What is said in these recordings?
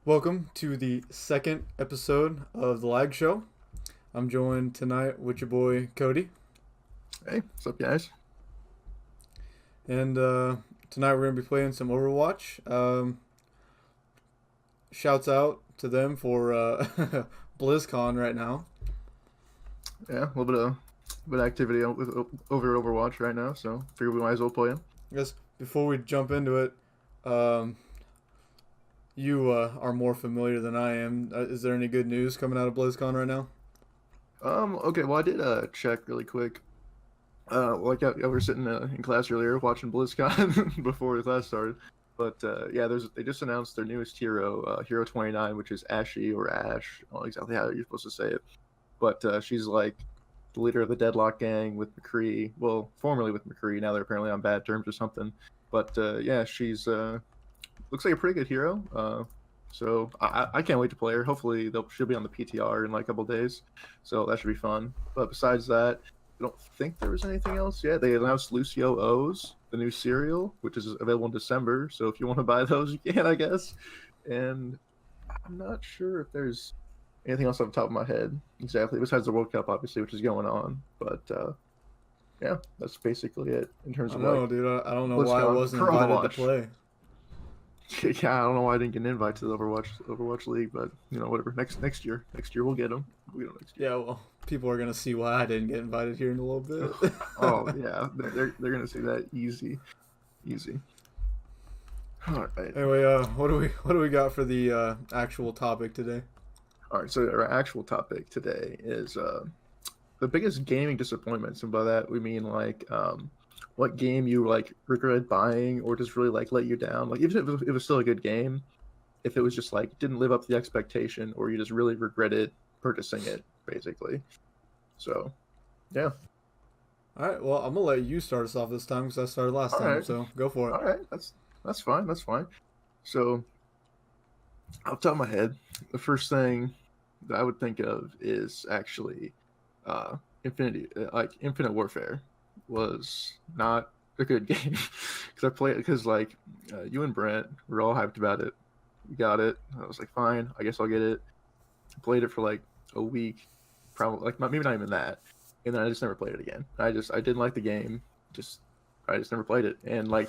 Welcome to the second episode of The Lag Show. I'm joined tonight with your boy Cody. Hey, what's up, guys? And tonight we're going to be playing some Overwatch. Shouts out to them for BlizzCon right now. Yeah, a little bit of activity over Overwatch right now, so figure we might as well play him. I guess before we jump into it, you are more familiar than I am. Is there any good news coming out of BlizzCon right now? Okay, well, I did check really quick. I was sitting in class earlier watching BlizzCon before the class started, but yeah, they just announced their newest hero, Hero 29, which is Ashy or Ash. I don't know exactly how you're supposed to say it, but she's like the leader of the Deadlock Gang with McCree. Well, formerly with McCree, now they're apparently on bad terms or something. But yeah, she's looks like a pretty good hero. So I can't wait to play her. Hopefully she'll be on the PTR in like a couple days, so that should be fun. But besides that, I don't think there was anything else. Yeah, they announced Lucio O's, the new cereal, which is available in December. So if you want to buy those, you can, I guess. And I'm not sure if there's anything else off the top of my head exactly, besides the World Cup, obviously, which is going on. But yeah, that's basically it in terms I of know, like dude. I don't know why I BlizzCon wasn't for invited to Overwatch. play. Yeah, I don't know why I didn't get an invite to the Overwatch League, but you know, whatever. Next year we'll get them. We'll get them next year. Yeah, well, people are gonna see why I didn't get invited here in a little bit. Oh yeah, they're gonna see that easy. All right. Anyway, what do we got for the actual topic today? All right. So our actual topic today is the biggest gaming disappointments, and by that we mean like what game you like regret buying or just really like let you down. Like even if it was still a good game, if it was just like didn't live up to the expectation, or you just really regretted purchasing it, basically. So, yeah. All right, well, I'm gonna let you start us off this time because I started last All time, right. so go for it. All right. That's fine. That's fine. So, off the top of my head, the first thing that I would think of is actually Infinite Warfare was not a good game because I played it because like you and Brent were all hyped about it. We got it. I was like, fine, I guess I'll get it. Played it for like a week, probably like maybe not even that, and then I just never played it again. I didn't like the game. I just never played it, and like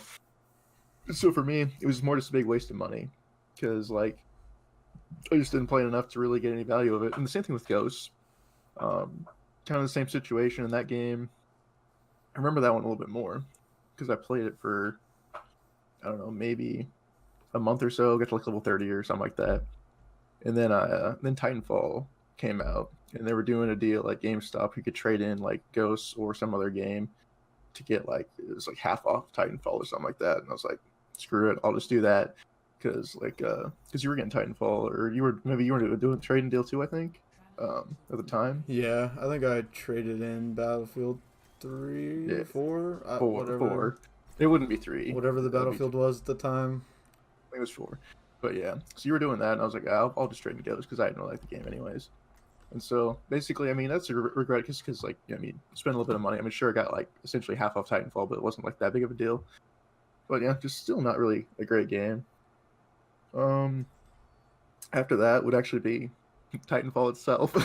so for me, it was more just a big waste of money because like I just didn't play it enough to really get any value of it. And the same thing with Ghosts. Kind of the same situation in that game. I remember that one a little bit more because I played it for I don't know, maybe a month or so, got to like level 30 or something like that. And then Titanfall came out and they were doing a deal at GameStop. You could trade in like Ghosts or some other game to get like it was like half off Titanfall or something like that. And I was like, screw it, I'll just do that because you were getting Titanfall or you were doing a trading deal too, I think, at the time. Yeah, I think I traded in Battlefield 3, Yeah, 4, four, whatever, four. It wouldn't be three. whatever the It would be Battlefield was at the time. I think it was four. But yeah, so you were doing that, and I was like, I'll just trade and Ghosts because I didn't really like the game anyways. And so basically, I mean, that's a regret because like, I mean, spend a little bit of money. I mean, sure, I got like essentially half off Titanfall, but it wasn't like that big of a deal. But yeah, just still not really a great game. Um, After that would actually be Titanfall itself,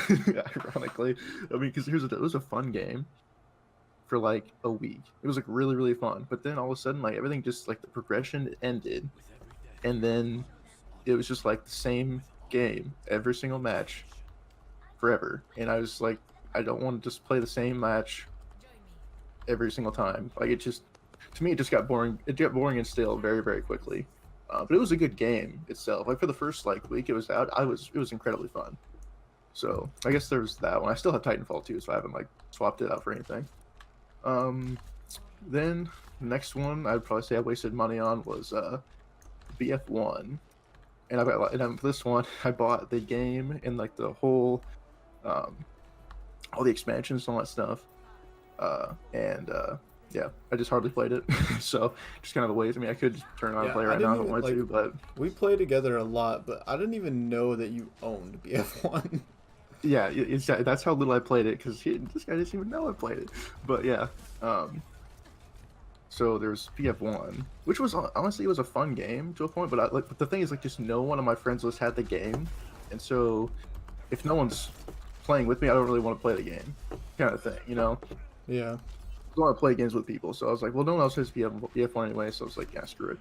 ironically. I mean, because it was a fun game for like a week. It was like really, really fun. But then all of a sudden, like everything just like the progression ended, and then it was just like the same game every single match forever. And I was like, I don't want to just play the same match every single time. Like it just, to me, it just got boring. It got boring and stale very, very quickly. But it was a good game itself. Like for the first like week it was out, it was incredibly fun. So I guess there's that one. I still have Titanfall 2, so I haven't like swapped it out for anything. Um, then the next one I'd probably say I wasted money on was BF1, and for this one I bought the game and like the whole um, all the expansions and all that stuff. And yeah, I just hardly played it. So just kind of a waste. I mean, I could just turn it on and Yeah, play I right now didn't if I even wanted like. to, but We play together a lot, but I didn't even know that you owned BF1. yeah, that's how little I played it because this guy didn't even know I played it. But yeah, So there's BF1, which was honestly it was a fun game to a point, but but the thing is like just no one on my friends list had the game, and so if no one's playing with me, I don't really want to play the game, kind of thing, you know. Yeah. I want to play games with people, so I was like, well, no one else has BF1 anyway, so I was like, yeah, screw it.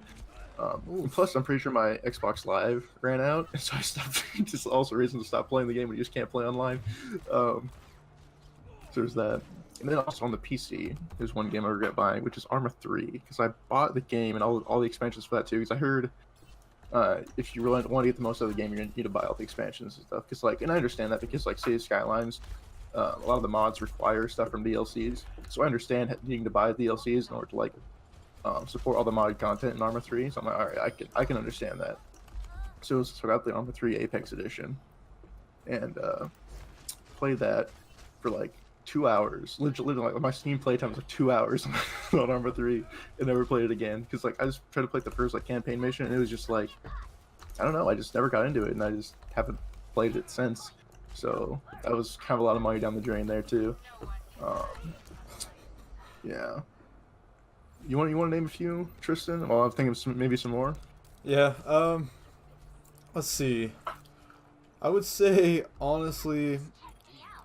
And plus, I'm pretty sure my Xbox Live ran out, and so I stopped. Just also a reason to stop playing the game when you just can't play online. So there's that. And then also on the PC, there's one game I regret buying, which is Arma 3, because I bought the game and all the expansions for that too, because I heard if you really want to get the most out of the game, you're going to need to buy all the expansions and stuff. Because and I understand that because like City Skylines, a lot of the mods require stuff from DLCs, so I understand needing to buy DLCs in order to like support all the modded content in Arma 3. So I'm like, all right, I can understand that. So I got the Arma 3 Apex Edition, and played that for like 2 hours. Literally, like my Steam playtime was like 2 hours on Arma 3, and never played it again because like I just tried to play the first like campaign mission, and it was just like I don't know, I just never got into it, and I just haven't played it since. So that was kind of a lot of money down the drain there too. Yeah. You want to name a few, Tristan? Well, I'm thinking of maybe some more. Yeah. Let's see. I would say honestly,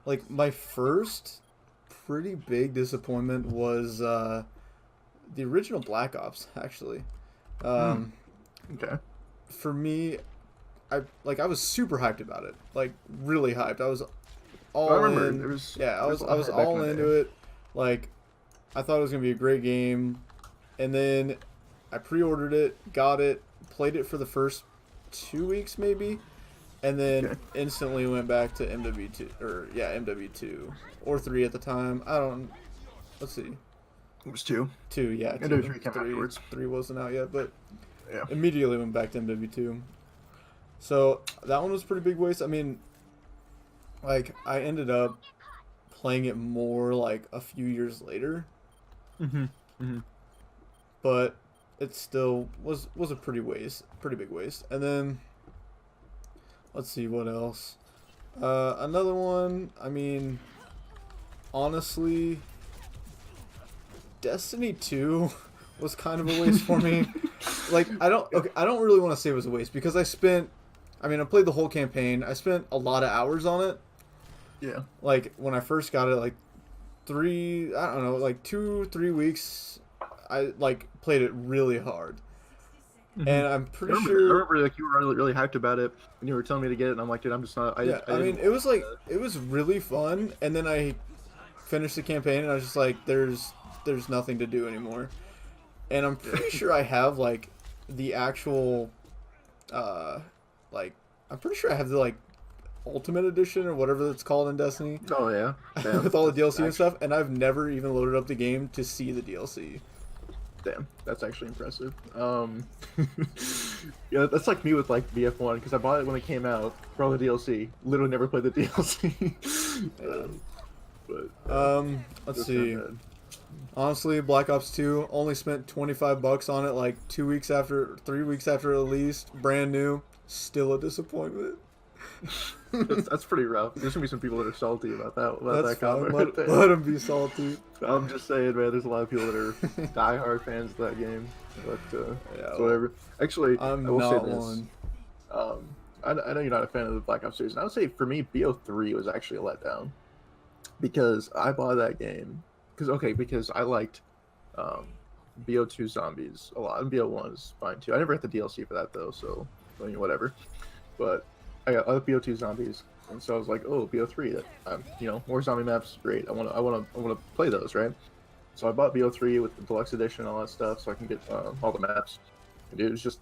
like my first pretty big disappointment was the original Black Ops. Actually, Okay. for me, I was super hyped about it. Like really hyped. I was all I remember in. there was I was all into it. Like I thought it was gonna be a great game, and then I pre-ordered it, got it, played it for the first 2 weeks maybe, and then instantly went back to MW2 or 3 at the time. I don't. Let's see. It was 2. 2, yeah. MW3 came afterwards. 3 wasn't out yet, but Yeah. immediately went back to MW2. So that one was a pretty big waste. I mean, like I ended up playing it more like a few years later. But it still was a pretty big waste. And then let's see what else. Another one. I mean, honestly, Destiny 2 was kind of a waste for me. Like I don't really want to say it was a waste because I played the whole campaign. I spent a lot of hours on it. Yeah. Like when I first got it, like 2-3 weeks, I like played it really hard. And I'm pretty sure. I remember like you were really hyped about it, and you were telling me to get it, and I'm like, dude, I'm just not. It was really fun, and then I finished the campaign, and I was just like, there's nothing to do anymore. And I'm pretty sure I have like the actual, I'm pretty sure I have the like Ultimate Edition or whatever it's called in Destiny. Oh yeah. Damn. With all the DLC and stuff, and I've never even loaded up the game to see the DLC. Damn, that's actually impressive. Yeah, that's like me with like BF1 because I bought it when it came out for all the DLC. Literally never played the DLC. Let's see. Honestly, Black Ops 2 only spent $25 on it like 3 weeks after it released, brand new. Still a disappointment. That's pretty rough. There's gonna be some people that are salty about that. That's fine. Let them be salty. I'm just saying, man. There's a lot of people that are diehard fans of that game, but whatever. Actually, I'm I will not say this. one. I know you're not a fan of the Black Ops series. And I would say for me, BO3 was actually a letdown because I bought that game because I liked BO2 Zombies a lot, and BO1 is fine too. I never got the DLC for that though, so I mean, whatever. But I got other BO2 Zombies, and so I was like, oh, BO3, that more zombie maps, great. I want to play those, right? So I bought BO3 with the deluxe edition and all that stuff, so I can get all the maps. And dude, it was just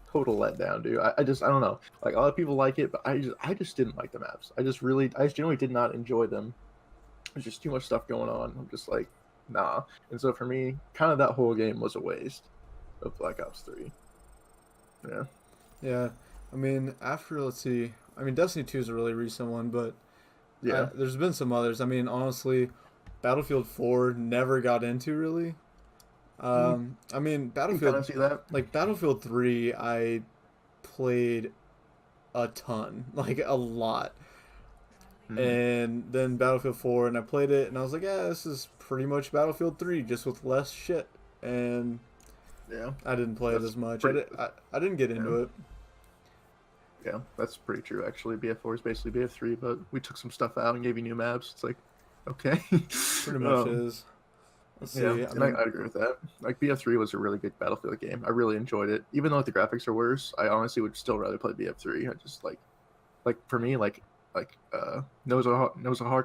total letdown, dude. I don't know. Like a lot of people like it, but I just didn't like the maps. I genuinely did not enjoy them. There's just too much stuff going on. I'm just like, nah. And so for me, kind of that whole game was a waste of Black Ops 3. Yeah. Yeah. I mean, let's see. I mean, Destiny 2 is a really recent one, but yeah, there's been some others. I mean, honestly, Battlefield 4 never got into really. I mean, Battlefield 3, I played a ton, like a lot. And then Battlefield 4, and I played it, and I was like, yeah, this is pretty much Battlefield 3, just with less shit. and Yeah, I didn't play it as much. I didn't get into it. Yeah, that's pretty true, actually. BF4 is basically BF3, but we took some stuff out and gave you new maps. It's like, okay. Pretty much is. Let's see. Yeah, I agree with that. Like, BF3 was a really good Battlefield game. I really enjoyed it. Even though the graphics are worse, I honestly would still rather play BF3. I just, like for me, Nose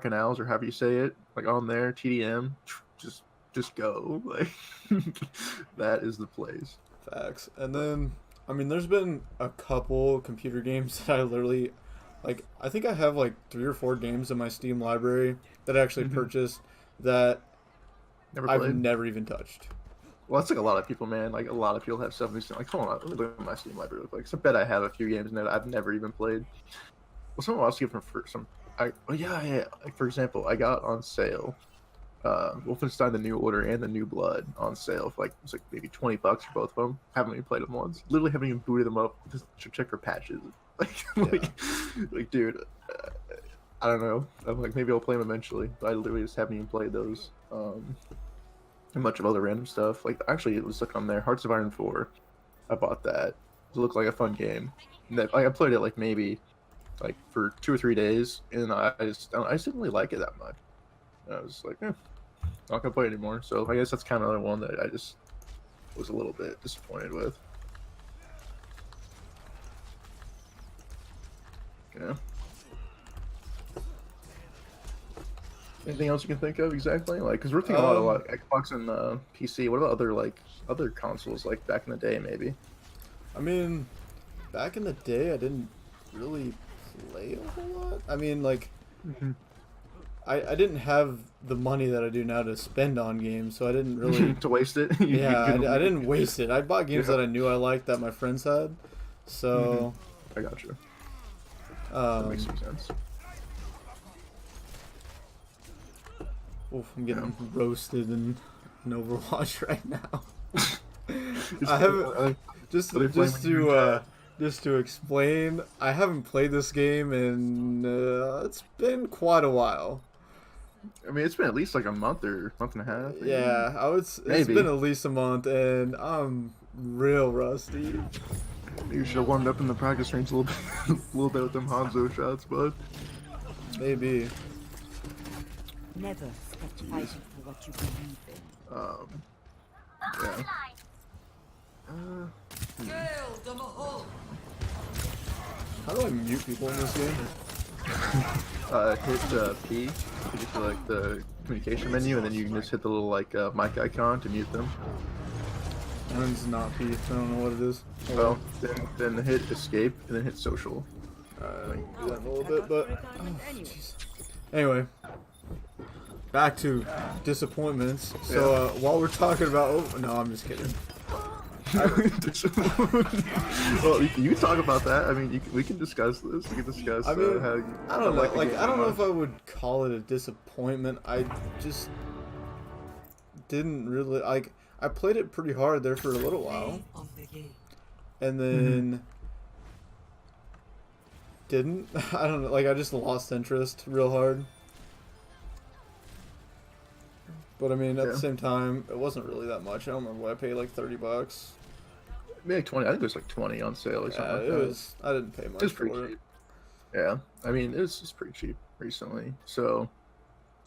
Canals, or however you say it, like on there, TDM, just go. Like, that is the place. Facts. And then, I mean, there's been a couple computer games that I literally, like, I think I have like 3 or 4 games in my Steam library that I actually purchased that I've never even touched. Well, that's like a lot of people, man. Like, a lot of people have stuff in Steam. Like, hold on, let me look at my Steam library real quick. 'Cause I bet I have a few games in there that I've never even played. Well, someone else give them for some. Yeah. Like, for example, I got on sale Wolfenstein: The New Order and The New Blood on sale for like, it's like maybe $20 for both of them. Haven't even played them once. Literally haven't even booted them up just to check for patches. Like, dude, I don't know. I'm like, maybe I'll play them eventually, but I literally just haven't even played those. And much of other random stuff. Like, actually, it was like on there, Hearts of Iron 4. I bought that. It looked like a fun game. And that, I played it like maybe like for 2 or 3 days, and I just didn't really like it that much. And I was like, not gonna play it anymore. So I guess that's kind of another one that I just was a little bit disappointed with. Yeah. Anything else you can think of exactly? Like, because we're thinking a lot Xbox and PC. What about other consoles like back in the day, maybe? I mean, back in the day, I didn't really play a whole lot. I mean, like, I didn't have the money that I do now to spend on games, so I didn't really to waste it. I didn't waste it. I bought games that I knew I liked that my friends had. So I got you. That makes some sense. Oof, I'm getting roasted in Overwatch right now. I haven't just to explain. I haven't played this game in it's been quite a while. I mean, it's been at least like a month or month and a half. Maybe. Yeah, it's been at least a month, and I'm real rusty. You should have warmed up in the practice range a little bit with them Hanzo shots, bud. Maybe. Never stop fighting for what you believe in. Yeah. How do I mute people in this game? Hit P to get to like the communication menu, and then you can just hit the little like mic icon to mute them. Mine's not P. I don't know what it is. Well, then hit escape and then hit social. I can do that in a little bit, but anyway. Back to disappointments. So while we're talking about, no, I'm just kidding. Well, you can talk about that. I mean, we can discuss this. We can discuss. I mean, how you, I don't know. Like, I don't know if I would call it a disappointment. I just didn't really like. I played it pretty hard there for a little while, and then didn't. I don't know. Like, I just lost interest real hard. But I mean, at the same time, it wasn't really that much. I don't remember what I paid, like $30. Maybe like 20. I think it was like 20 on sale or something. It was. I didn't pay much. It was pretty cheap. Yeah, I mean, it's pretty cheap recently. So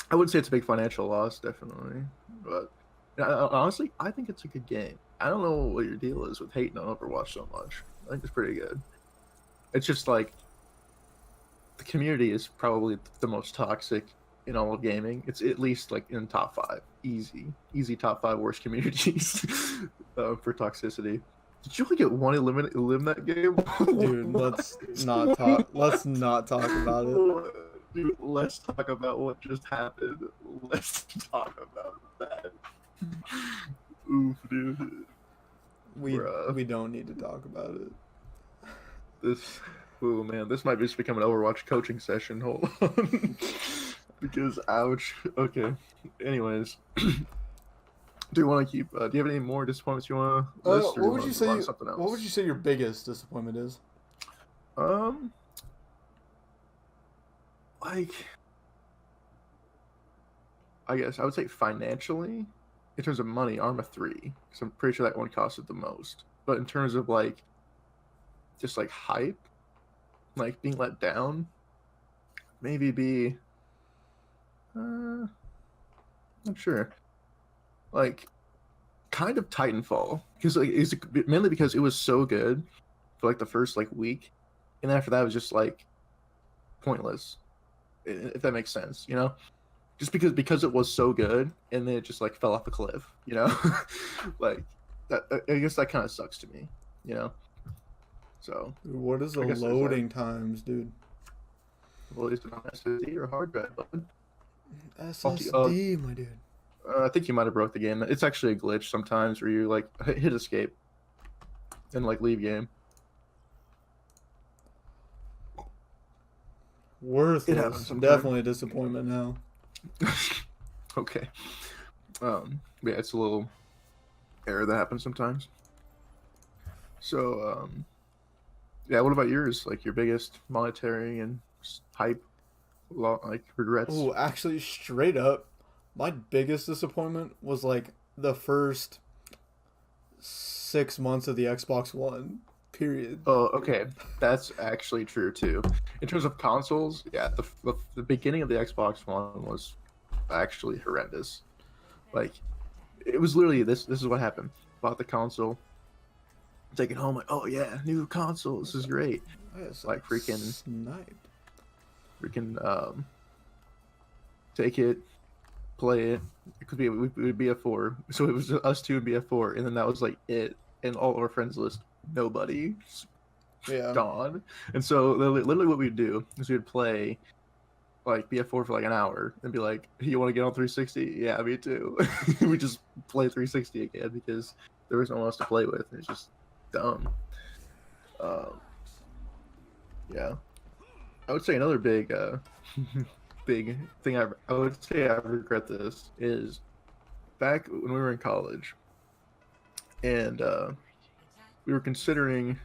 I wouldn't say it's a big financial loss, definitely. But honestly, I think it's a good game. I don't know what your deal is with hating on Overwatch so much. I think it's pretty good. It's just like the community is probably the most toxic in all of gaming. It's at least like in top 5, easy top 5 worst communities for toxicity. Did you only get one eliminate that game? Dude, let's not talk about it. Dude, let's talk about what just happened. Let's talk about that. Oof, dude. We don't need to talk about it. This might just become an Overwatch coaching session. Hold on. Because ouch. Okay. Anyways, do you want to keep? Do you have any more disappointments you want to list? What would you say? What would you say your biggest disappointment is? Like, I guess I would say financially. in terms of money, Arma 3, because I'm pretty sure that one costed the most. But in terms of like, just like hype, like being let down, maybe be, not sure, like kind of Titanfall, because like it's mainly because it was so good for like the first like week, and then after that it was just like pointless, if that makes sense, you know. Just because it was so good, and then it just like fell off a cliff, you know. Like that, I guess that kind of sucks to me, you know. So What is the I guess loading times, dude? well, is it on SSD or hard drive, bud? SSD, my dude. I think you might have broke the game. It's actually a glitch sometimes where you like hit escape and like leave game. Worthless. Definitely a disappointment now. Okay. Yeah, it's a little error that happens sometimes. So, yeah, what about yours? Like your biggest monetary and hype, like regrets? Oh, actually, straight up, my biggest disappointment was like the first 6 months of the Xbox One. Period. Oh, okay, that's actually true too. In terms of consoles, yeah, the beginning of the Xbox One was actually horrendous. Like, it was literally this. This is what happened. Bought the console, take it home. Like, oh yeah, new console. This is great. Like freaking sniped. Take it, play it. It could be BF4. So it was us two and BF4, and then that was like it. And all our friends list, nobody. Yeah. Gone. And so literally what we'd do is we'd play like BF4 for like an hour and be like, you want to get on 360? Yeah, me too. We just play 360 again because there was no one else to play with. It's just dumb. Yeah. I would say another big big thing I would say I regret this is back when we were in college and we were considering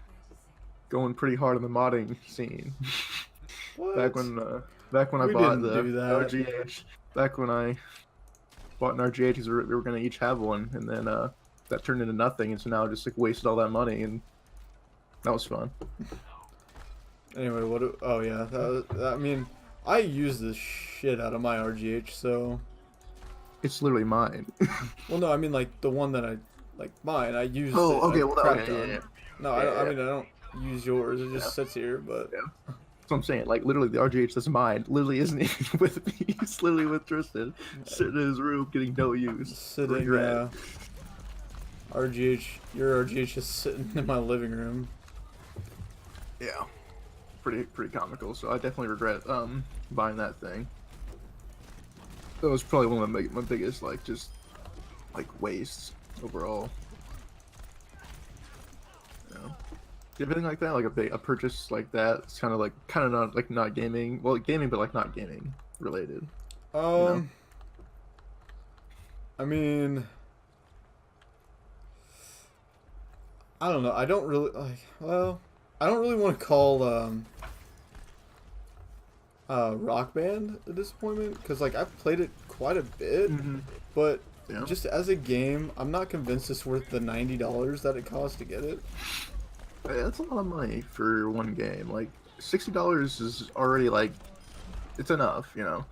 going pretty hard on the modding scene. What? Back when I bought the RGH, back when I bought an RGH, because we were gonna each have one, and then that turned into nothing, and so now I just like wasted all that money, and that was fun. Anyway, oh yeah, I mean, I use this shit out of my RGH, so it's literally mine. Well, no, I mean like the one that I like mine. I use. Oh, okay, well, yeah. No, I mean I don't use yours. It just sits here, but. Yeah. That's what I'm saying. Like literally, the RGH that's mine literally isn't even with me. It's literally with Tristan, sitting in his room getting no use. Sitting. RGH, your RGH is sitting in my living room. Yeah, pretty comical. So I definitely regret buying that thing. That was probably one of my biggest like just like wastes overall. Yeah. Do you have anything like that, like a purchase like that? It's kind of not gaming. Well, gaming, but like not gaming related. You know? I mean, I don't know. I don't really like. Well, I don't really want to call Rock Band a disappointment because like I've played it quite a bit, but just as a game, I'm not convinced it's worth the $90 that it costs to get it. That's a lot of money for one game. Like $60 is already like it's enough, you know.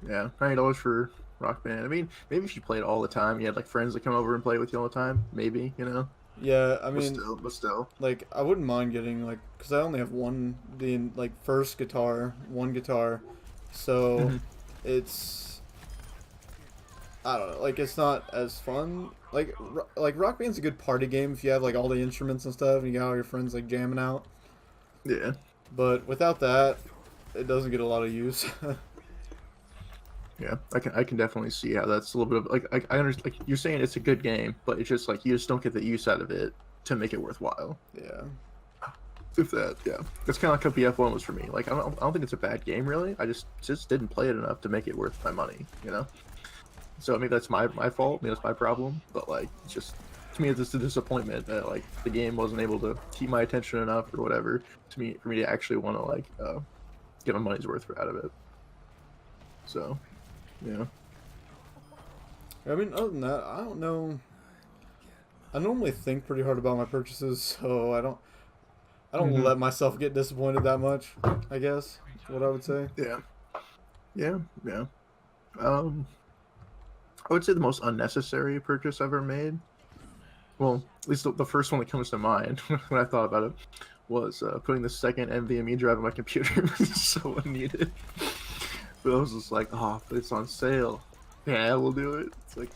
Yeah, $90 for Rock Band. I mean, maybe if you played all the time, you had like friends that come over and play with you all the time. Maybe, you know. Yeah, I mean, but still, like I wouldn't mind getting like because I only have one first guitar, so it's I don't know, like it's not as fun. Like Rock Band's a good party game if you have like all the instruments and stuff and you got all your friends like jamming out. Yeah. But without that, it doesn't get a lot of use. Yeah, I can definitely see how that's a little bit of like I understand. Like you're saying it's a good game, but it's just like you just don't get the use out of it to make it worthwhile. Yeah. If that, yeah, that's kind of like how BF1 was for me. Like I don't think it's a bad game really. I just didn't play it enough to make it worth my money. You know. So maybe that's my fault. Maybe that's my problem. But like, it's just to me, it's just a disappointment that like the game wasn't able to keep my attention enough or whatever for me to actually want to like get my money's worth out of it. So, yeah. I mean, other than that, I don't know. I normally think pretty hard about my purchases, so I don't let myself get disappointed that much. I guess is what I would say. Yeah. Yeah. Yeah. I would say the most unnecessary purchase I've ever made. Well, at least the first one that comes to mind when I thought about it was putting the second NVMe drive on my computer. It was so unneeded. But I was just like, oh, but it's on sale. Yeah, we'll do it. It's like,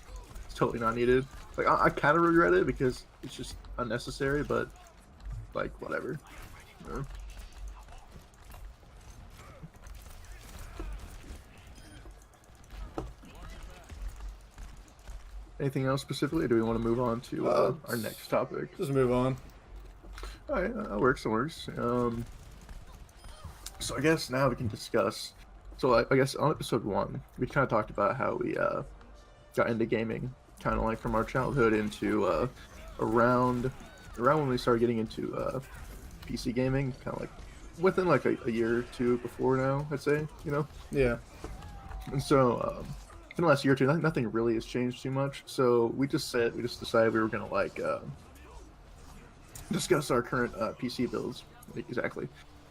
it's totally not needed. Like, I kind of regret it because it's just unnecessary, but, like, whatever. You know? Anything else specifically, or do we want to move on to our next topic? Just move on. All right, that works. That works. So I guess now we can discuss. So I guess on episode 1, we kind of talked about how we got into gaming, kind of like from our childhood into around when we started getting into PC gaming, kind of like within like a year or two before now, I'd say, you know. Yeah. And so in the last year or two, nothing really has changed too much. So we just decided we were gonna like discuss our current PC builds, like, exactly.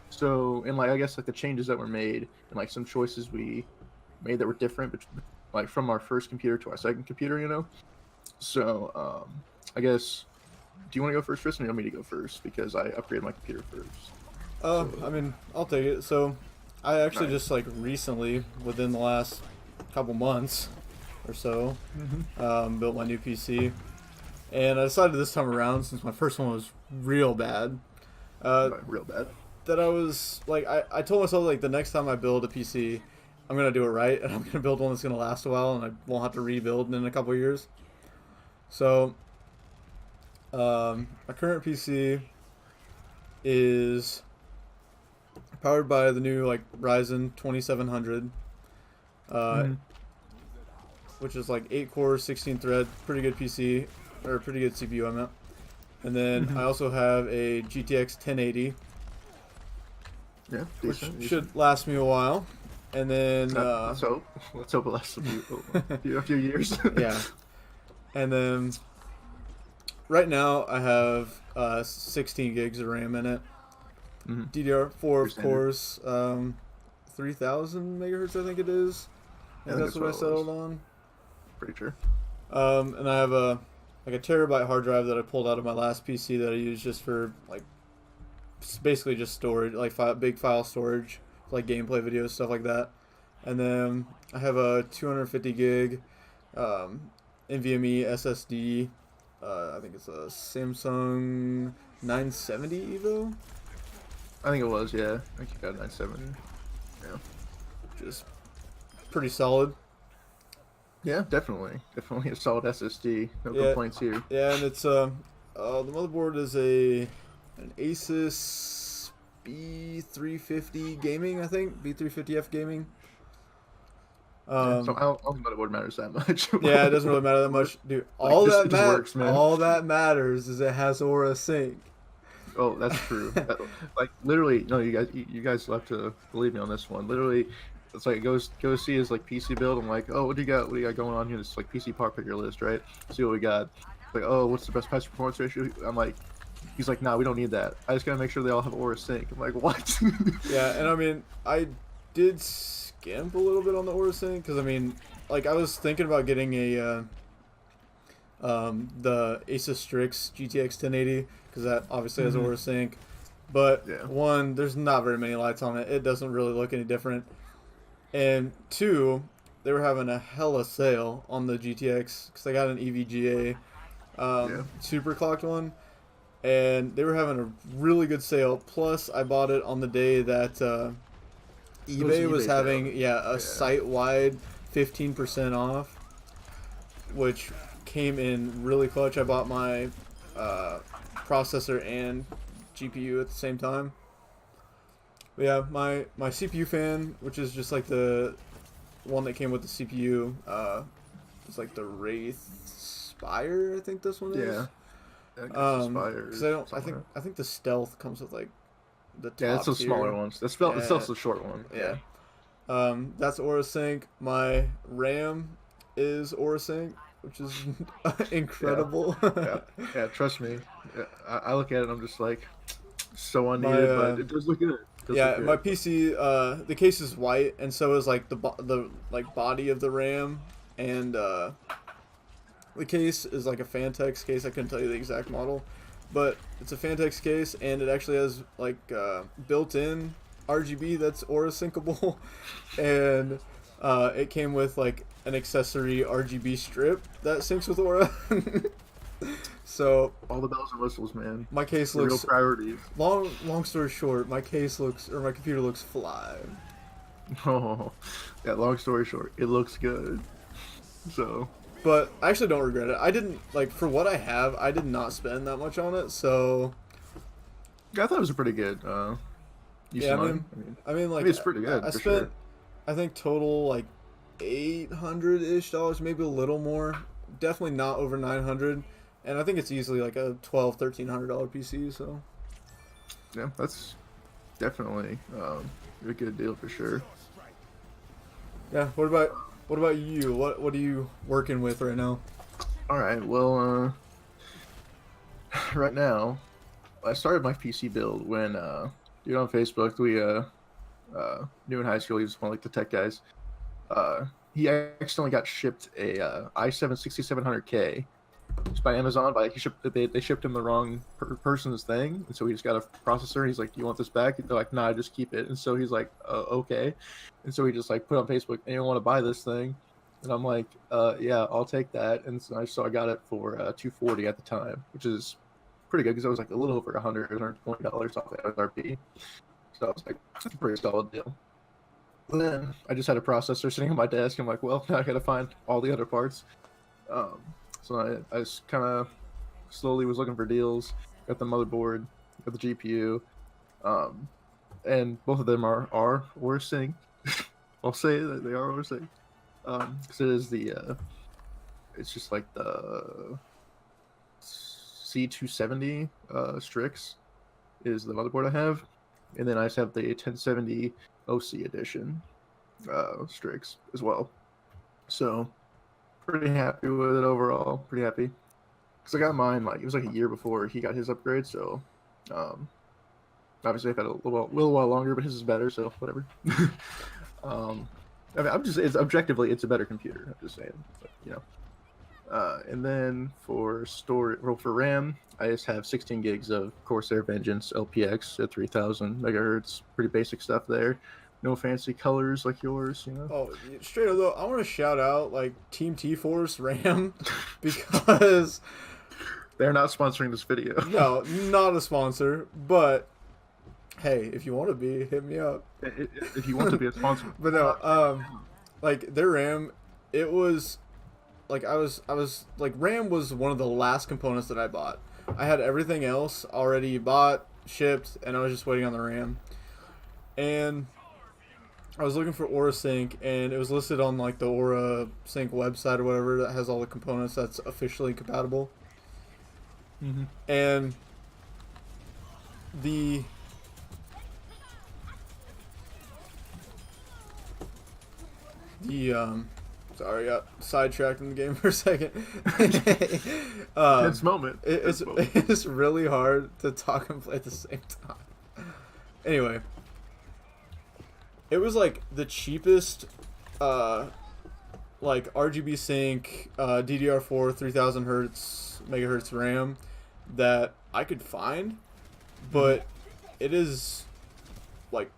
So, and like I guess like the changes that were made and like some choices we made that were different, but like from our first computer to our second computer, you know. So I guess, do you want to go first, Tristan, or do you want me to go first because I upgraded my computer first? I mean, I'll take it. So, I actually just like recently, within the last couple months or so, built my new PC, and I decided this time around, since my first one was real bad, real bad, that I was like, I told myself like the next time I build a PC, I'm gonna do it right, and I'm gonna build one that's gonna last a while, and I won't have to rebuild in a couple of years. So, my current PC is powered by the new like Ryzen 2700, which is like 8 cores, 16 thread, pretty good PC, or pretty good CPU, I meant. And then I also have a GTX 1080, which should last me a while. And then let's hope it lasts a few years. Yeah. And then right now I have 16 gigs of RAM in it. DDR4 of course, 3000 megahertz I think it is. And that's what I settled on. Pretty sure. And I have a terabyte hard drive that I pulled out of my last PC that I use just for like basically just storage, like big file storage, like gameplay videos, stuff like that. And then I have a 250 gig NVMe SSD. I think it's a Samsung 970 Evo. I think it was, yeah. I think you got 970. Yeah. Just pretty solid. Yeah, definitely a solid SSD. No complaints here. Yeah, and it's the motherboard is an Asus B350 gaming, I think B350F gaming. So I don't think motherboard matters that much. Yeah, it doesn't really matter that much, dude. All that matters is it has Aura Sync. Oh, that's true. Like literally, no, you guys will have to believe me on this one. Literally, it's like go see his like PC build. I'm like, oh, what do you got going on here? It's like PC power picker list, right? See what we got. Like, oh, what's the best price performance ratio? I'm like, he's like, nah, we don't need that. I just gotta make sure they all have Aura Sync. I'm like, what? Yeah, and I mean, I did skimp a little bit on the Aura Sync because I mean, like I was thinking about getting a the Asus Strix GTX 1080 because that obviously has Aura Sync, but one, there's not very many lights on it. It doesn't really look any different. And two, they were having a hella sale on the GTX because I got an EVGA super clocked one, and they were having a really good sale. Plus, I bought it on the day that eBay was having site-wide 15% off, which came in really clutch. I bought my processor and GPU at the same time. But yeah, my CPU fan, which is just like the one that came with the CPU, it's like the Wraith Spire, I think this one is. Yeah. Because I think the Stealth comes with like the top it's the smaller ones. The Stealth's the short one. Yeah. That's Aura Sync. My RAM is Aura Sync, which is incredible. Yeah, trust me. I look at it and I'm just like, so My unneeded, but it does look good. my PC, the case is white, and so is like the like body of the RAM, and the case is like a Fantex case. I couldn't tell you the exact model, but it's a Fantex case, and it actually has like built-in RGB that's Aura syncable, and it came with like an accessory RGB strip that syncs with Aura. So all the bells and whistles, man. my case The looks real priorities. long story short, my computer looks fly. Oh, yeah. Long story short, it looks good. So, But I actually don't regret it. I didn't like for what I have. I did not spend that much on it. So yeah, I thought it was a pretty good. yeah, I mean, like it's pretty good. I for spent, sure. I think total like $800-ish, maybe a little more. Definitely not over 900. And I think it's easily like a $1,200-$1,300 PC. So Yeah, that's definitely a good deal for sure. yeah. What about you? What are you working with right now? All right, well, right now, I started my PC build when dude on Facebook we knew in high school. He was one of like the tech guys. He accidentally got shipped a i7 6700K just by Amazon. By they shipped him the wrong person's thing, and so he just got a processor. And he's like, "Do you want this back?" They're like, "Nah, just keep it." And so he's like, "Okay." And so he just like put on Facebook, "Anyone want to buy this thing?" And I'm like, "Yeah, I'll take that." And so I got it for $240 at the time, which is pretty good because it was like a little over $120 off the MSRP. So I was like, "That's a pretty solid deal." And then I just had a processor sitting on my desk. I'm like, "Well, now I got to find all the other parts." So I just kind of slowly was looking for deals. Got the motherboard, got the GPU, and both of them are Aura Sync. I'll say that they are Aura Sync. Because it is it's just like the C270 Strix is the motherboard I have, and then I just have the 1070 OC edition Strix as well. So pretty happy with it overall. Pretty happy because I got mine like it was like a year before he got his upgrade. So obviously I've had a little while longer, but his is better. So whatever. I mean, it's objectively it's a better computer. I'm just saying, but, you know. And then for RAM, I just have 16 gigs of Corsair Vengeance LPX at 3000 megahertz. Pretty basic stuff there. No fancy colors like yours, you know. Oh, straight up though, I want to shout out like Team T-Force RAM because they're not sponsoring this video. No, not a sponsor, but hey, if you want to be, hit me up. If you want to be a sponsor. But no, like their RAM, it was like I was like RAM was one of the last components that I bought. I had everything else already bought, shipped, and I was just waiting on the RAM. And I was looking for Aura Sync, and it was listed on like the Aura Sync website or whatever that has all the components that's officially compatible. Mm-hmm. And sorry, I got sidetracked in the game for a second. Tense moment. It's really hard to talk and play at the same time. Anyway. It was like the cheapest, like RGB sync, DDR4 3000 megahertz RAM that I could find, but it is like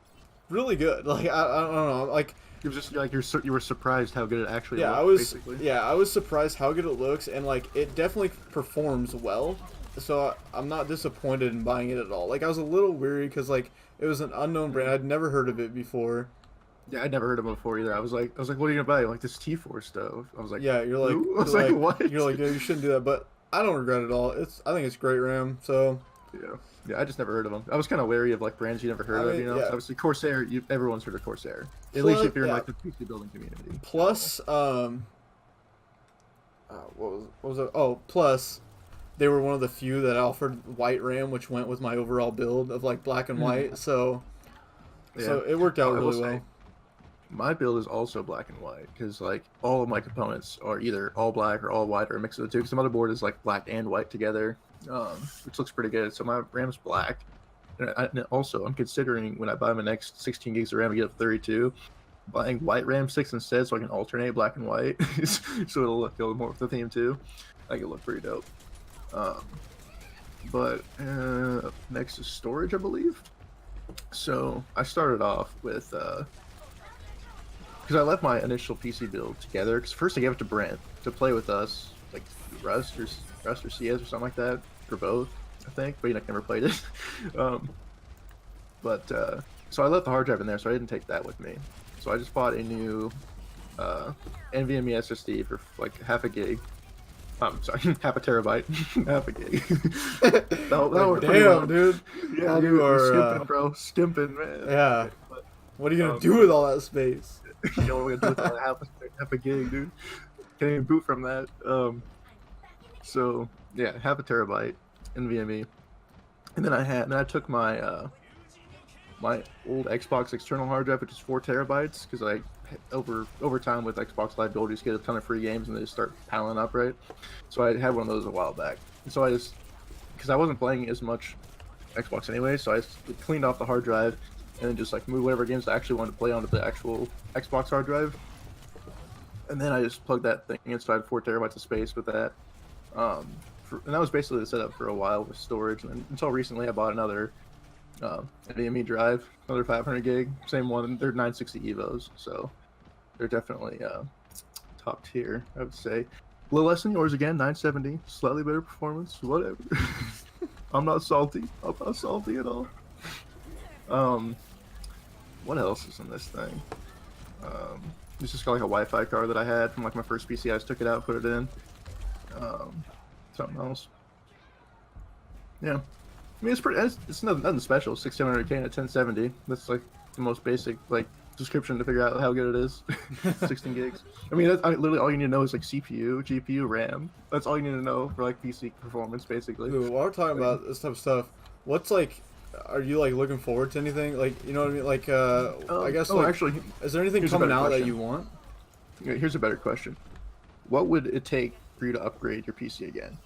really good. Like I don't know, like it was just like you were surprised how good it actually looked. I was surprised how good it looks, and like it definitely performs well. So I'm not disappointed in buying it at all. Like I was a little weary because like it was an unknown brand. I'd never heard of it before. Yeah, I'd never heard of it before either. I was like, what are you gonna buy? Like this T4 stuff. I was like, yeah, you're like, I was like, what? You're like, yeah, you shouldn't do that. But I don't regret it all. I think it's great RAM. So yeah, I just never heard of them. I was kind of wary of like brands you never heard of. You know, so obviously Corsair. Everyone's heard of Corsair. At least if you're in like the PC building community. Plus, what was it? Oh, plus. They were one of the few that offered white RAM, which went with my overall build of like black and white. So it worked out really well. My build is also black and white because like all of my components are either all black or all white or a mix of the two. Because the motherboard is like black and white together, which looks pretty good. So my RAM's black, and also I'm considering when I buy my next 16 gigs of RAM, I get up 32, buying white RAM 6 instead, so I can alternate black and white, so it'll look go more with the theme too. I think it'll look pretty dope. But next is storage, I believe. So I started off with because I left my initial PC build together. Because first I gave it to Brent to play with us, like Rust or CS or something like that, or both, I think. But never played it. So I left the hard drive in there, so I didn't take that with me. So I just bought a new NVMe SSD for like half a gig. I'm sorry, half a terabyte, half a gig. Damn, dude. Yeah, you are skimping, bro. Skimping, man. Yeah. But, what are you gonna do with all that space? You know what we're gonna do with half a gig, dude? Can't even boot from that. So yeah, half a terabyte NVMe, and then I took my my old Xbox external hard drive, which is 4 terabytes, because I over time with Xbox Live Gold, you just get a ton of free games and they just start piling up, right? So I had one of those a while back, and so I just because I wasn't playing as much Xbox anyway, so I cleaned off the hard drive and then just like moved whatever games I actually wanted to play onto the actual Xbox hard drive, and then I just plugged that thing in, so I had 4 terabytes of space with that. And that was basically the setup for a while with storage, and until recently I bought another NVMe drive, another 500 gig, same one. They're 960 Evos, so they're definitely top tier, I would say. A little less than yours again, 970, slightly better performance, whatever. I'm not salty. I'm not salty at all. What else is in this thing? This just got like a Wi-Fi card that I had from like my first PC. I just took it out, put it in. Something else. Yeah. I mean, it's nothing special. 6700K and a 1070. That's like the most basic like description to figure out how good it is. 16 gigs. I mean, literally all you need to know is like CPU, GPU, RAM. That's all you need to know for like PC performance, basically. Dude, while we're talking about this type of stuff, what's like, are you like looking forward to anything? Like, you know what I mean? Like, I guess. Oh, like, actually, is there anything coming out that you want? Here's a better question. What would it take for you to upgrade your PC again?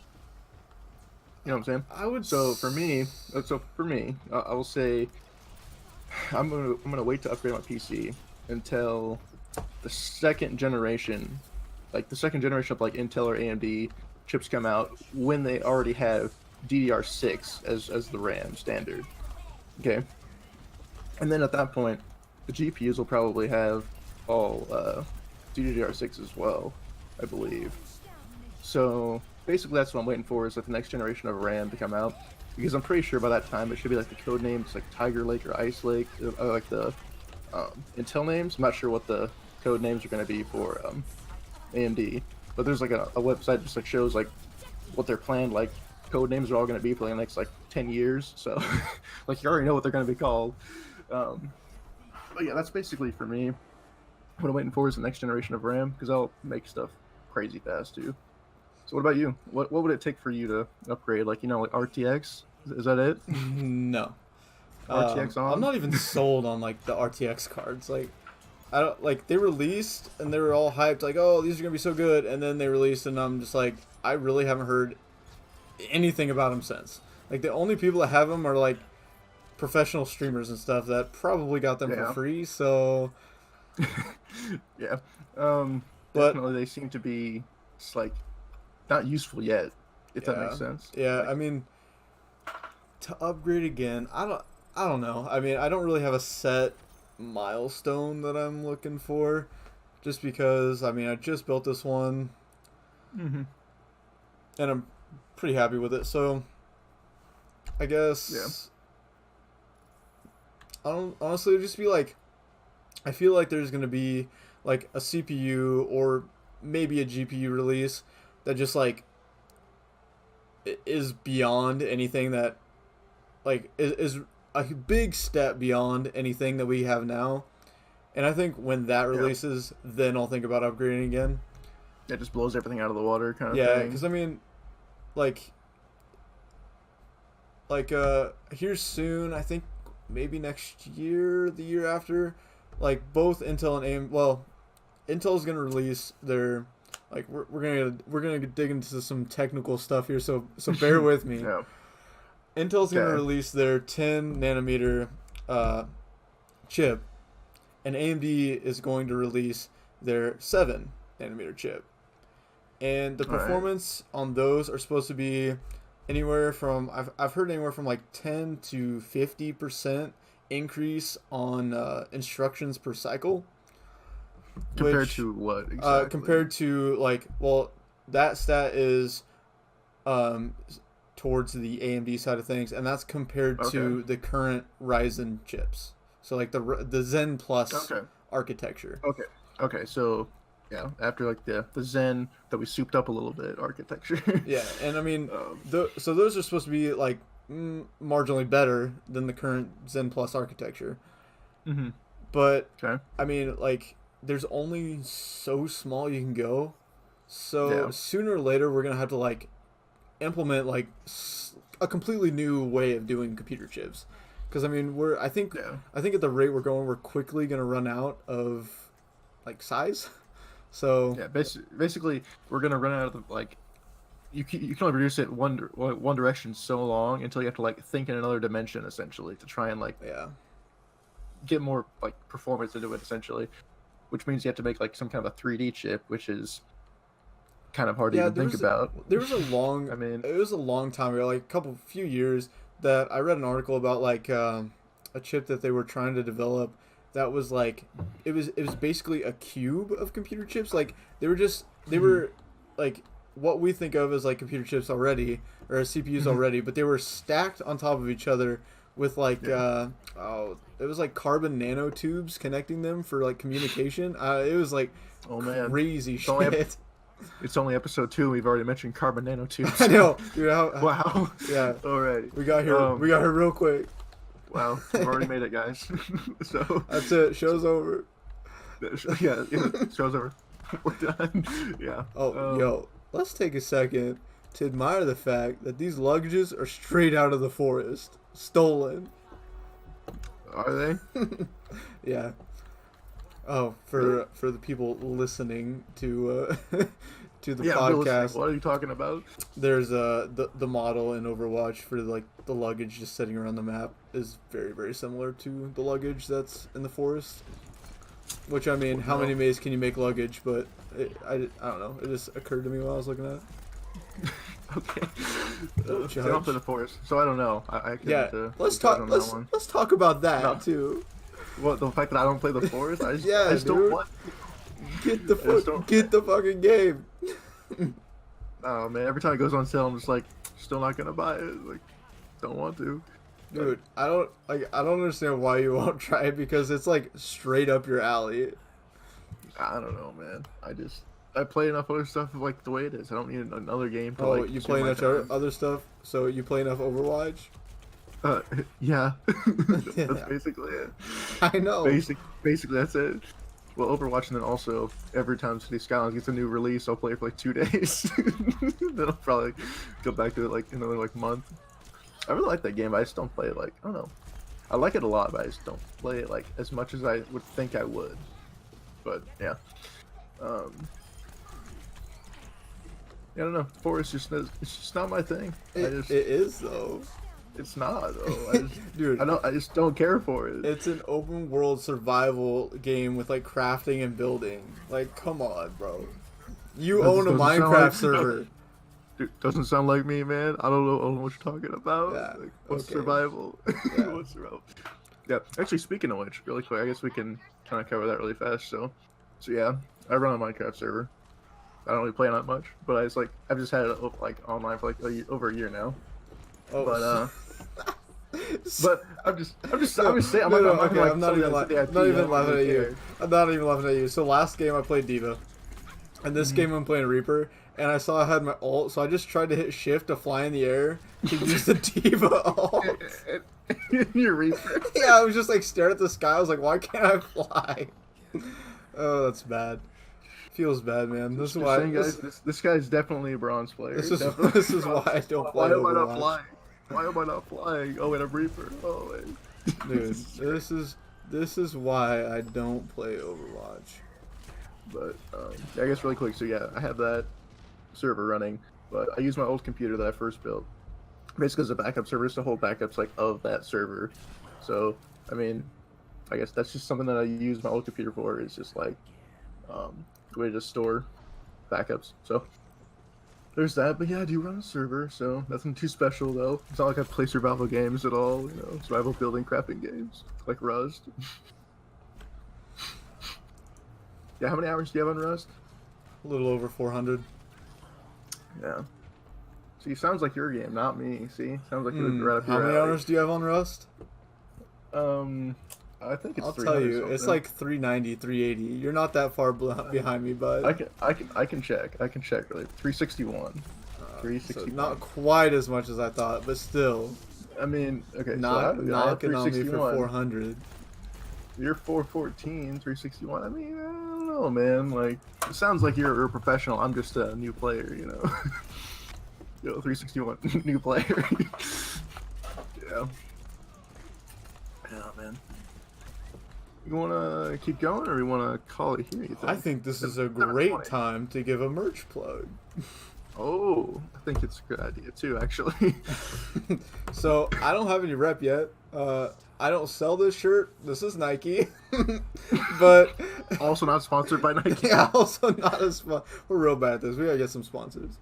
You know what I'm saying? I would. So for me, I will say I'm gonna wait to upgrade my PC until the second generation, like the second generation of like Intel or AMD chips come out when they already have DDR6 as the RAM standard. Okay, and then at that point, the GPUs will probably have all DDR6 as well, I believe. So basically, that's what I'm waiting for, is like the next generation of RAM to come out, because I'm pretty sure by that time it should be like the code names like Tiger Lake or Ice Lake, like the Intel names. I'm not sure what the code names are going to be for AMD, but there's like a website that just like shows like what their planned like code names are all going to be for the next like 10 years. So like you already know what they're going to be called. But yeah, that's basically for me. What I'm waiting for is the next generation of RAM, because I'll make stuff crazy fast too. So what about you? What would it take for you to upgrade? Like, you know, like RTX? Is that it? No. RTX on? I'm not even sold on like the RTX cards. Like, I don't like, they released and they were all hyped like, oh, these are gonna be so good, and then they released and I'm just like, I really haven't heard anything about them since. Like, the only people that have them are like professional streamers and stuff that probably got them for free. So yeah. But definitely they seem to be just like not useful yet, if that makes sense. Yeah, like, I mean, to upgrade again, I don't know. I mean, I don't really have a set milestone that I'm looking for, just because, I mean, I just built this one, and I'm pretty happy with it. So I guess I don't honestly, it'd just be like, I feel like there's gonna be like a CPU or maybe a GPU release that just like is beyond anything that like is a big step beyond anything that we have now. And I think when that releases, then I'll think about upgrading again. It just blows everything out of the water kind of thing. Yeah, because I mean, like here soon, I think maybe next year, the year after, like both Intel and AMD. Well, Intel's gonna release their like we're gonna dig into some technical stuff here, so bear with me. Yeah. Intel's gonna release their 10 nanometer chip, and AMD is going to release their 7 nanometer chip. And the performance on those are supposed to be anywhere from I've heard anywhere from like 10 to 50% increase on instructions per cycle. Compared to what exactly? Compared to like, well, that stat is towards the AMD side of things, and that's compared to the current Ryzen chips. So like the Zen Plus architecture. Okay. So yeah, after like the Zen that we souped up a little bit architecture. Yeah, and I mean, so those are supposed to be like marginally better than the current Zen Plus architecture. Mm-hmm. But I mean, like, there's only so small you can go. So sooner or later, we're gonna have to like implement like a completely new way of doing computer chips. Because I mean, I think at the rate we're going, we're quickly gonna run out of like size. So yeah, basically, we're gonna run out of the, like, you can only reduce it one direction so long until you have to like think in another dimension essentially to try and like get more like performance into it essentially, which means you have to make like some kind of a 3D chip, which is kind of hard to even think about. There was a long, it was a long time ago, like a few years, that I read an article about like a chip that they were trying to develop that was like it was basically a cube of computer chips. Like they were like what we think of as like computer chips already or CPUs already, but they were stacked on top of each other with like it was like carbon nanotubes connecting them for like communication. It was like crazy shit. It's only episode 2. We've already mentioned carbon nanotubes. I know, dude. Wow. Yeah. Alright. We got here. We got here real quick. Wow. We've already made it, guys. So that's it. Show's over. Yeah. Show's over. We're done. Yeah. Oh, yo. Let's take a second to admire the fact that these luggages are straight out of the forest, stolen. Are they? Yeah. Oh, for the people listening to to the podcast. What are you talking about? There's the model in Overwatch for like the luggage just sitting around the map is very, very similar to the luggage that's in the forest. Which, I mean, how many maze can you make luggage? But I don't know. It just occurred to me while I was looking at it. Okay. I don't play the forest, so I don't know. I let's talk about that too. What, the fact that I don't play the forest? I just dude. don't want. Get the fucking game. Oh man! Every time it goes on sale, I'm just like, still not gonna buy it. Like, don't want to. Dude, I don't understand why you won't try it, because it's like straight up your alley. I don't know, man. I play enough other stuff like the way it is. I don't need another game to like. You play enough other stuff, so you play enough Overwatch. Yeah. That's basically it. I know. Basically, that's it. Well, Overwatch, and then also every time City Skylines gets a new release, I'll play it for like 2 days. Then I'll probably go back to it like another like month. I really like that game, but I just don't play it like, I don't know. I like it a lot, but I just don't play it like as much as I would think I would. But yeah. I don't know. Forest it's just not my thing. It is though. It's not though. Dude, I just don't care for it. It's an open world survival game with like crafting and building. Like, come on, bro. You own a Minecraft server. Dude, doesn't sound like me, man. I don't know what you're talking about. Yeah. Like, what's survival? Yeah. What's survival? Yeah. Actually, speaking of which, really quick, I guess we can kind of cover that really fast. So yeah, I run a Minecraft server. I don't really play that much, but I've just had it like online for like over a year now. Oh. But I'm just saying. I'm not even laughing at you. I'm not even laughing at you. So last game I played D.Va, and this game I'm playing Reaper, and I saw I had my ult, so I just tried to hit shift to fly in the air to use the D.Va ult. Your Reaper. Yeah, I was just like staring at the sky. I was like, why can't I fly? Oh, that's bad. Feels bad, man. This is why. Saying, guys, this guy's definitely a bronze player. This is why I don't play. Why am I not flying? Why am I not flying? Oh wait, I'm Reaper. Oh wait. Dude, this This is why I don't play Overwatch. But yeah, I guess really quick. So yeah, I have that server running, but I use my old computer that I first built basically as a backup server just to hold backups like of that server. So I mean, I guess that's just something that I use my old computer for. Is just like a way to store backups. So there's that. But yeah, I do run a server, so nothing too special though. It's not like I play survival games at all. You know, survival building crafting games like Rust. Yeah, how many hours do you have on Rust? A little over 400. Yeah. See, sounds like your game, not me. See, sounds like you're right up your How many alley. hours do you have on Rust? I think it's. I'll tell you, something. it's like 390, 380. You're not that far behind me, but I can check. I can check really. 361. 361. So not quite as much as I thought, but still. I mean, okay. Knocking on me for 400. You're 414, 361. I mean, I don't know, man. Like, it sounds like you're a professional. I'm just a new player, you know. Yo, 361, new player. Yeah. Yeah, man. You wanna keep going, or you wanna call it here? You think? I think this is a great time to give a merch plug. Oh, I think it's a good idea too, actually. So I don't have any rep yet. I don't sell this shirt. This is Nike, but also not sponsored by Nike. Yeah, also not a sponsor. We're real bad at this. We gotta get some sponsors.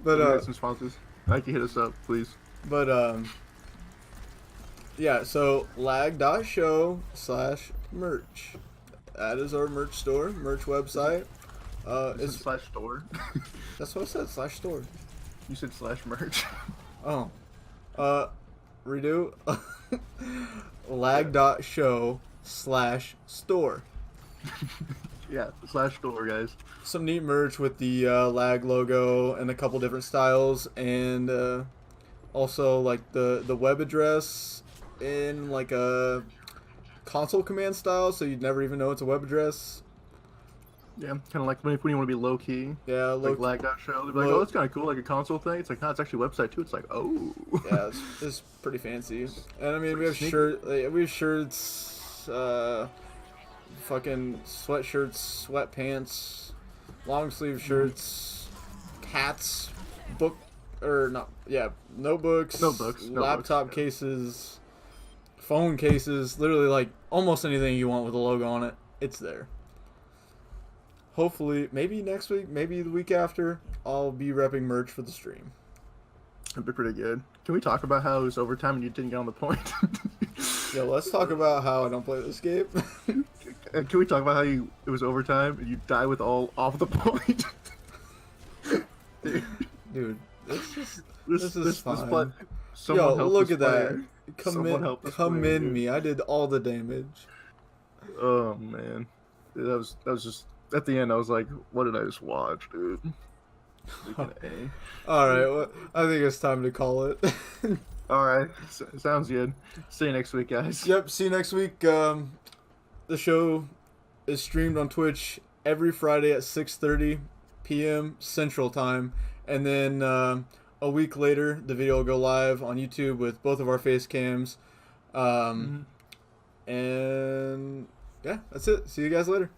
But we got some sponsors. Nike, hit us up, please. But yeah. So lag.show/merch. That is our merch store, merch website. It's /store. That's what I said. /store. You said /merch. Oh. Redo. lag.show/store. Yeah, /store, guys. Some neat merch with the lag logo and a couple different styles, and also like the web address in like a console command style, so you'd never even know it's a web address. Yeah, kind of like when you want to be low key. Yeah, like lag.show. They'd be like, oh, that's kind of cool, like a console thing. It's like, no, it's actually a website too. It's like, oh. Yeah, it's pretty fancy. And I mean, we have shirts, fucking sweatshirts, sweatpants, long sleeve shirts, hats, notebooks, laptop cases, phone cases, literally like almost anything you want with a logo on it, it's there. Hopefully, maybe next week, maybe the week after, I'll be repping merch for the stream. That'd be pretty good. Can we talk about how it was overtime and you didn't get on the point? Yo, let's talk about how I don't play this game. Can we talk about how it was overtime and you die with all off the point? Dude, this is fine. Yo, look at player. that. Come in me. I did all the damage. Oh man, dude, that was just at the end. I was like, what did I just watch, dude? All right, well, I think it's time to call it. All right, sounds good. See you next week, guys. Yep, see you next week. The show is streamed on Twitch every Friday at 6:30 p.m. Central Time, and then a week later, the video will go live on YouTube with both of our face cams. And yeah, that's it. See you guys later.